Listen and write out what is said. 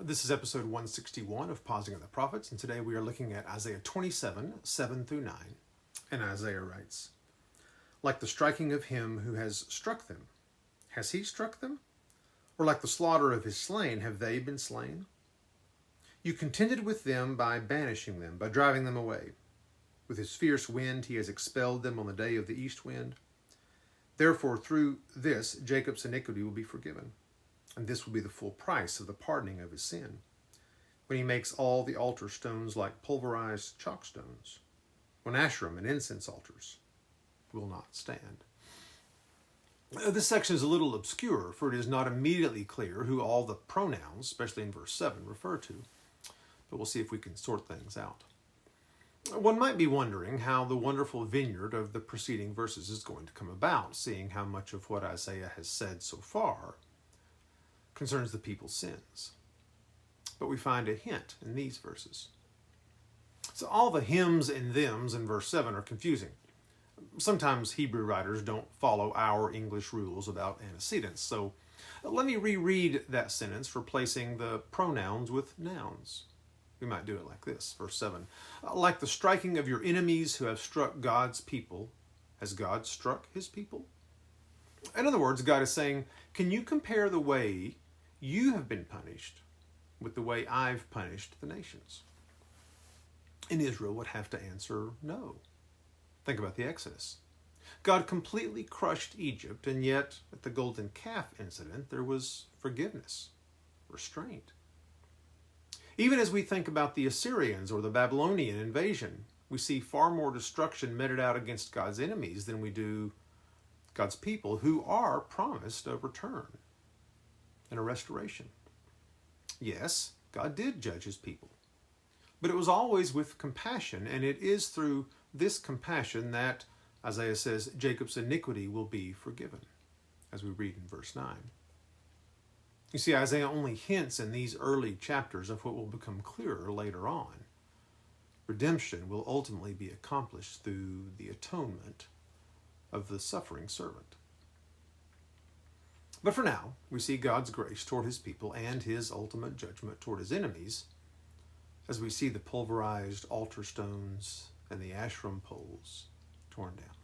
This is episode 161 of Pausing on the Prophets, and today we are looking at Isaiah 27, 7 through 9. And Isaiah writes, "Like the striking of him who has struck them, has he struck them? Or like the slaughter of his slain, have they been slain? You contended with them by banishing them, by driving them away. With his fierce wind he has expelled them on the day of the east wind. Therefore through this Jacob's iniquity will be forgiven. And this will be the full price of the pardoning of his sin, when he makes all the altar stones like pulverized chalk stones, when Asherim and incense altars will not stand." This section is a little obscure, for it is not immediately clear who all the pronouns, especially in verse 7, refer to. But we'll see if we can sort things out. One might be wondering how the wonderful vineyard of the preceding verses is going to come about, seeing how much of what Isaiah has said so far concerns the people's sins. But we find a hint in these verses. So all the hims and thems in verse 7 are confusing. Sometimes Hebrew writers don't follow our English rules about antecedents. So let me reread that sentence, replacing the pronouns with nouns. We might do it like this, verse 7. "Like the striking of your enemies who have struck God's people, has God struck his people?" In other words, God is saying, can you compare the way you have been punished with the way I've punished the nations? And Israel would have to answer no. Think about the Exodus. God completely crushed Egypt, and yet at the golden calf incident, there was forgiveness, restraint. Even as we think about the Assyrians or the Babylonian invasion, we see far more destruction meted out against God's enemies than we do God's people, who are promised a return and a restoration. Yes, God did judge his people, but it was always with compassion, and it is through this compassion that, Isaiah says, Jacob's iniquity will be forgiven, as we read in verse 9. You see, Isaiah only hints in these early chapters of what will become clearer later on. Redemption will ultimately be accomplished through the atonement of the suffering servant. But for now, we see God's grace toward his people and his ultimate judgment toward his enemies, as we see the pulverized altar stones and the Asherim poles torn down.